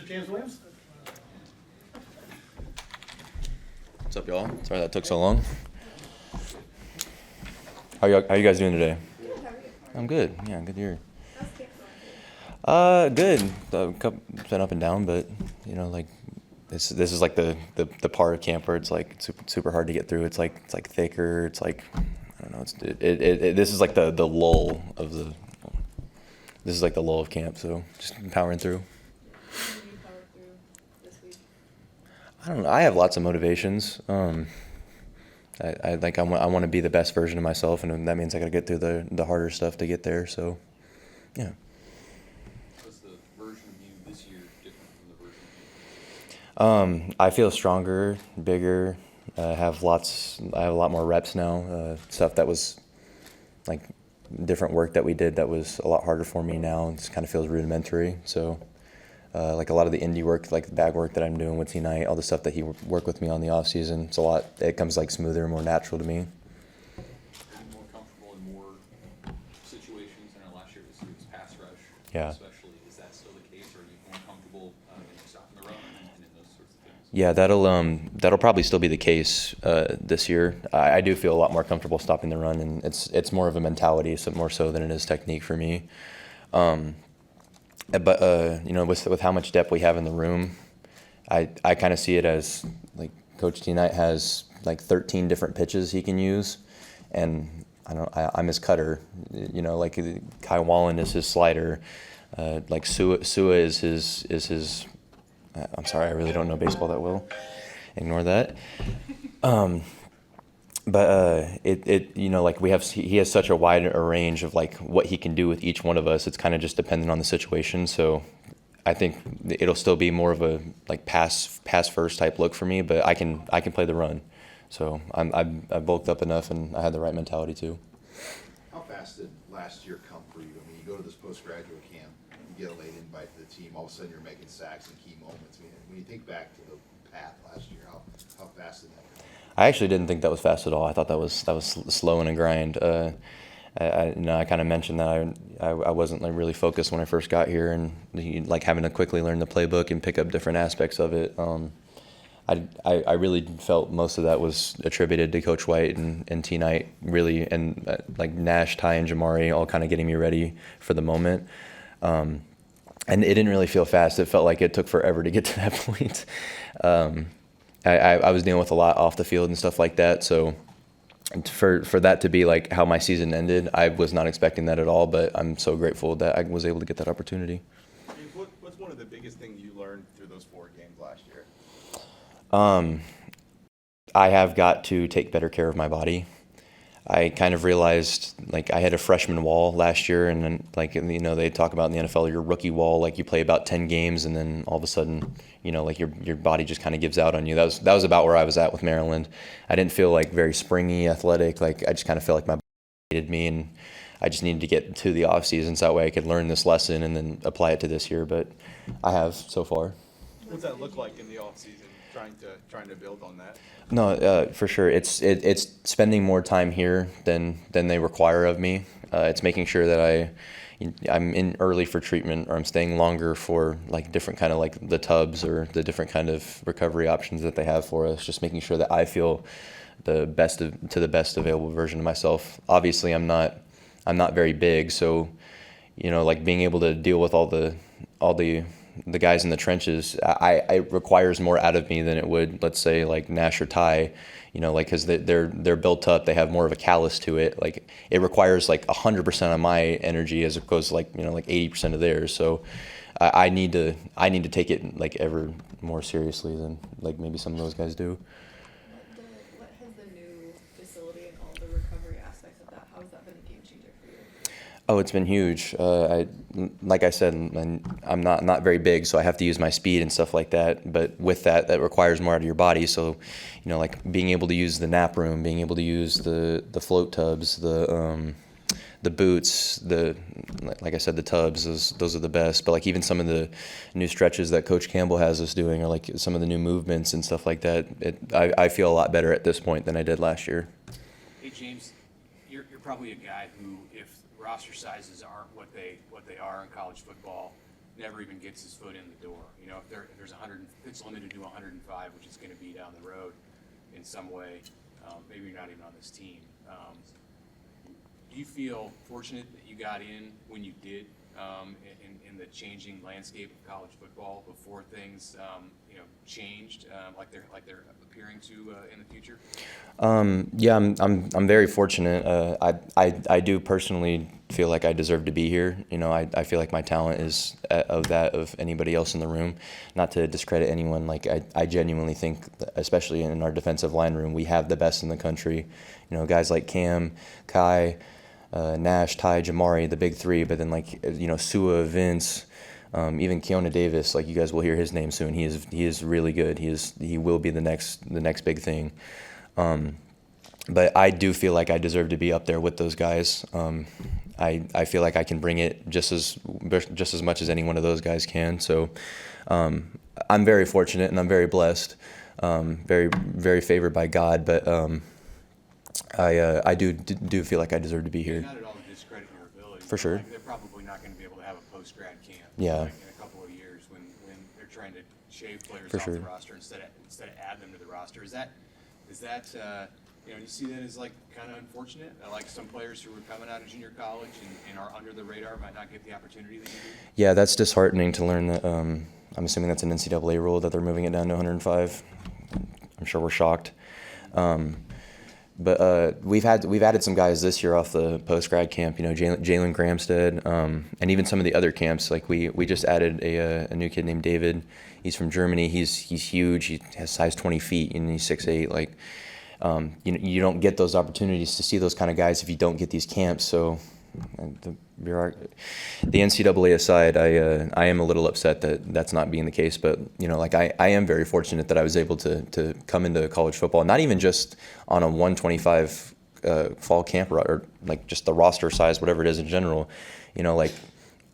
DE James Williams. What's up, y'all? Sorry that took so long. How you guys doing today? Good, how are you? I'm good. Yeah, good to hear. How's camp going? Good. It's been up and down, but like this is like the part of camp where it's like super hard to get through. It's like thicker. It's like I don't know. This is like the lull of the. This is like the lull of camp. So just powering through. How did you power through this week? I don't know. I have lots of motivations. I want to be the best version of myself, and that means I got to get through the harder stuff to get there. So, yeah. Was the version of you this year different from the version of you? I feel stronger, bigger. I have a lot more reps now. Stuff that was like different work that we did that was a lot harder for me now. It just kind of feels rudimentary. So. Like a lot of the indie work, like the bag work that I'm doing with T-Knight, all the stuff that he worked with me on the off season, it comes like smoother and more natural to me. Are you more comfortable in more situations? I know last year it was pass rush. Yeah. Especially, is that still the case, or are you more comfortable in stopping the run and in those sorts of things? Yeah, that'll probably still be the case this year. I do feel a lot more comfortable stopping the run, and it's more of a mentality, so more so than it is technique for me. But with how much depth we have in the room, I kind of see it as like Coach T-Knight has like 13 different pitches he can use, and I'm his cutter. Like Kai Wallen is his slider, like Sua is his. I'm sorry, I really don't know baseball that well. Ignore that. But like he has such a wide range of like what he can do with each one of us. It's kind of just dependent on the situation. So I think it'll still be more of a like pass first type look for me, but I can play the run. So I bulked up enough and I had the right mentality too. How fast did last year come for you? I mean, you go to this postgraduate camp, you get a late invite to the team, all of a sudden you're making sacks in key moments. I mean, when you think back to the path last year, how fast did that come? I actually didn't think that was fast at all. I thought that was slow and a grind. I kind of mentioned that I wasn't like really focused when I first got here, and like having to quickly learn the playbook and pick up different aspects of it. I really felt most of that was attributed to Coach White and T-Knight really, and like Nash, Ty, and Jamari all kind of getting me ready for the moment. And it didn't really feel fast. It felt like it took forever to get to that point. I was dealing with a lot off the field and stuff like that, so for that to be like how my season ended, I was not expecting that at all, but I'm so grateful that I was able to get that opportunity. What's one of the biggest things you learned through those 4 games last year? I have got to take better care of my body. I kind of realized like I had a freshman wall last year, and then like they talk about in the NFL your rookie wall, like you play about 10 games and then all of a sudden like your body just kind of gives out on you. That was about where I was at with Maryland. I didn't feel like very springy, athletic. Like I just kind of felt like my body hated me, and I just needed to get to the off season so that way I could learn this lesson and then apply it to this year. But I have so far. What's that look like in the off season? Trying to build on that. No, for sure. It's spending more time here than they require of me. It's making sure that I'm in early for treatment, or I'm staying longer for like different kind of like the tubs or the different kind of recovery options that they have for us. Just making sure that I feel the best available version of myself. Obviously, I'm not very big, so like being able to deal with all the guys in the trenches, it requires more out of me than it would, let's say, like Nash or Ty, like because they're built up, they have more of a callus to it. Like it requires like 100% of my energy as opposed to like like 80% of theirs. So I need to take it like ever more seriously than like maybe some of those guys do. What has the new facility and all the recovery aspects of that, how has that been a game changer for you? Oh, it's been huge. Like I said, I'm not very big, so I have to use my speed and stuff like that. But with that requires more out of your body. So, like being able to use the nap room, being able to use the float tubs, the boots, like I said, the tubs. Those are the best. But like even some of the new stretches that Coach Campbell has us doing, or like some of the new movements and stuff like that. I feel a lot better at this point than I did last year. Hey James, you're probably a guy who, if roster sizes aren't what they are in college football, never even gets his foot in the door. You know, if there's 100, if it's limited to 105, which is going to be down the road in some way, maybe you're not even on this team. Do you feel fortunate that you got in when you did in the changing landscape of college football before things changed like they're appearing to in the future? Yeah, I'm very fortunate. I do personally feel like I deserve to be here. You know, I feel like my talent is of that of anybody else in the room. Not to discredit anyone, like I genuinely think, that, especially in our defensive line room, we have the best in the country. You know, guys like Cam, Kai, Nash, Ty, Jamari, the big three. But then Sua, Vince. Even Keona Davis, like you guys will hear his name soon. He is really good. He will be the next big thing. But I do feel like I deserve to be up there with those guys. I feel like I can bring it just as much as any one of those guys can. So I'm very fortunate and I'm very blessed, very very favored by God. But I do feel like I deserve to be here. Not at all to discredit your ability. For sure. Like, they're probably not going to be able to have a post-grad camp. Yeah. Like in a couple of years when they're trying to shave players For off sure. the roster instead of add them to the roster. Is that you see that as like kind of unfortunate? Like some players who are coming out of junior college and are under the radar might not get the opportunity that you do? Yeah, that's disheartening to learn that. I'm assuming that's an NCAA rule that they're moving it down to 105. I'm sure we're shocked. But we've added some guys this year off the post grad camp. You know, Jalen Gramstead, and even some of the other camps. Like we just added a new kid named David. He's from Germany. He's huge. He has size 20 feet and he's 6'8". Like you don't get those opportunities to see those kind of guys if you don't get these camps. So the NCAA aside, I am a little upset that that's not being the case. But I am very fortunate that I was able to come into college football, not even just on a 125 fall camp or like just the roster size, whatever it is in general.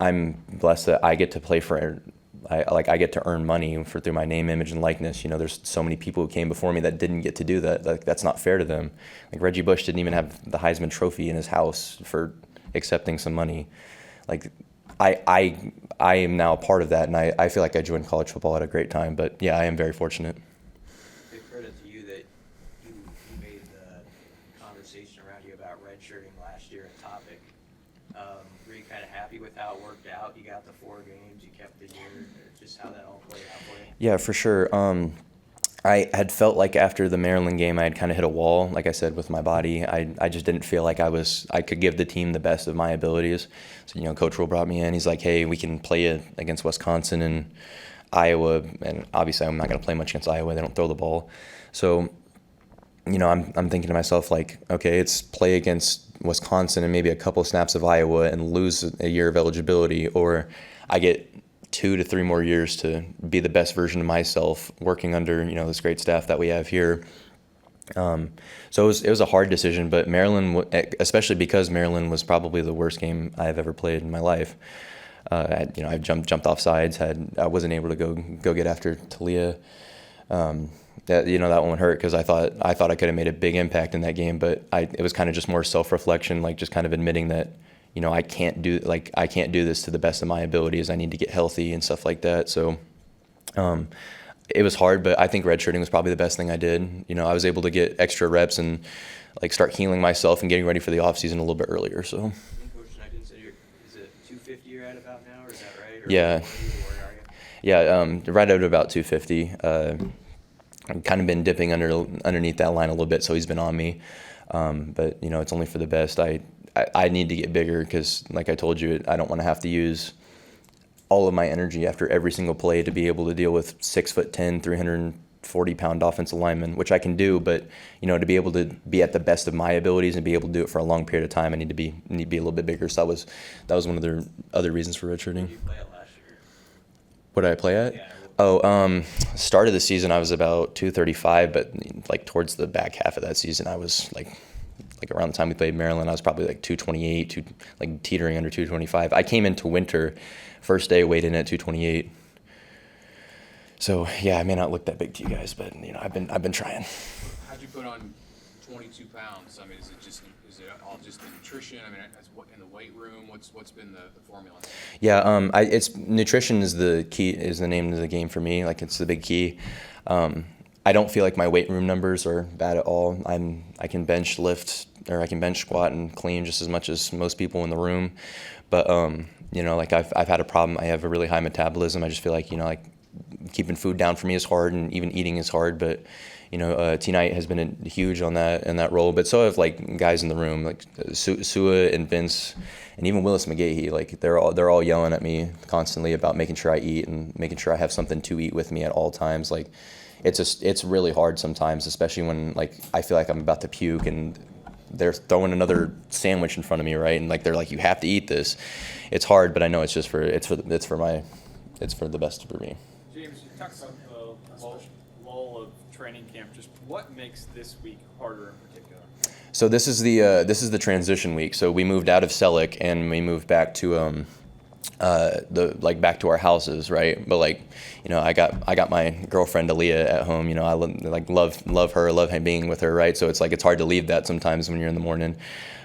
I'm blessed that I get to play for. I get to earn money through my name, image, and likeness. There's so many people who came before me that didn't get to do that. Like, that's not fair to them. Like Reggie Bush didn't even have the Heisman Trophy in his house for accepting some money. Like I am now a part of that, and I feel like I joined college football at a great time. But yeah, I am very fortunate. Big credit to you that you made the conversation around you about redshirting last year a topic. Were you kind of happy with how it worked out? You got the 4 games, you kept the year, just how that all played out for you? Yeah, for sure. I had felt like after the Maryland game, I had kind of hit a wall, like I said, with my body. I just didn't feel like I could give the team the best of my abilities. So, Coach Rule brought me in. He's like, hey, we can play it against Wisconsin and Iowa. And obviously, I'm not going to play much against Iowa. They don't throw the ball. So, I'm thinking to myself, like, okay, it's play against Wisconsin and maybe a couple snaps of Iowa and lose a year of eligibility, or I get 2 to 3 more years to be the best version of myself working under, this great staff that we have here. So it was a hard decision, but Maryland, especially because Maryland was probably the worst game I've ever played in my life. I jumped off sides, I wasn't able to go get after Talia. That one hurt because I thought I could have made a big impact in that game, but it was kind of just more self-reflection, like just kind of admitting that, I can't do this to the best of my abilities. I need to get healthy and stuff like that. So it was hard, but I think redshirting was probably the best thing I did. I was able to get extra reps and like start healing myself and getting ready for the off season a little bit earlier. So. Coach, I didn't say is it 250 you're at about now, or is that right? Or Yeah. Where are you? Yeah, right at about 250. I've kind of been dipping underneath that line a little bit, so he's been on me. But it's only for the best. I need to get bigger because, like I told you, I don't want to have to use all of my energy after every single play to be able to deal with 6'10", 340-pound offensive linemen, which I can do. But to be able to be at the best of my abilities and be able to do it for a long period of time, I need to be a little bit bigger. So that was one of the other reasons for redshirting. Did you play it last year? What did I play at? Yeah. Start of the season I was about 235, but like towards the back half of that season I was like around the time we played Maryland, I was probably like 228, like teetering under 225. I came into winter, first day weighed in at 228. So yeah, I may not look that big to you guys, but I've been trying. How'd you put on 22 pounds? I mean, is it all just the nutrition? I mean, in the weight room, what's been the formula? Yeah, it's nutrition is the key, is the name of the game for me. Like, it's the big key. I don't feel like my weight room numbers are bad at all. I can bench lift, or I can bench squat and clean just as much as most people in the room. But you know, like I've had a problem. I have a really high metabolism. I just feel like, you know, like keeping food down for me is hard, and even eating is hard. But you know, T-Night has been huge on that in that role. But so have like guys in the room, like Sua and Vince, and even Willis McGahee. Like they're all yelling at me constantly about making sure I eat and making sure I have something to eat with me at all times. Like it's really hard sometimes, especially when like I feel like I'm about to puke and they're throwing another sandwich in front of me, right? And like they're like, you have to eat this. It's hard, but I know it's just for the best for me. James, you talked about the lull of training camp. Just what makes this week harder in particular? So this is the transition week. So we moved out of Selleck and we moved back to back to our houses, right? But like, you know, I got my girlfriend Aaliyah at home. You know, I love her, love being with her, right? So it's like it's hard to leave that sometimes when you're in the morning,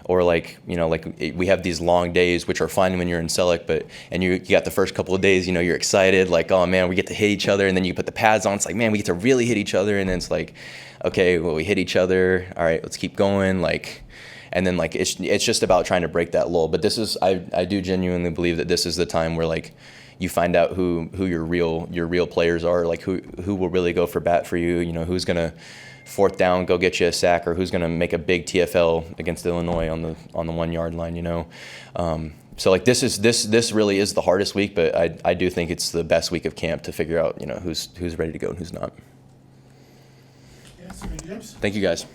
or like, you know, like we have these long days which are fine when you're in Selleck, but you got the first couple of days, you know, you're excited, like, oh man, we get to hit each other, and then you put the pads on, it's like, man, we get to really hit each other, and then it's like, okay, well, we hit each other, all right, let's keep going, like. And then like it's just about trying to break that lull. But this is I do genuinely believe that this is the time where like you find out who your real players are, like who will really go for bat for you. You know, who's gonna fourth down go get you a sack, or who's gonna make a big TFL against Illinois on the 1 yard line. You know, so like this really is the hardest week, but I do think it's the best week of camp to figure out, you know, who's ready to go and who's not. Yes, James. Thank you guys.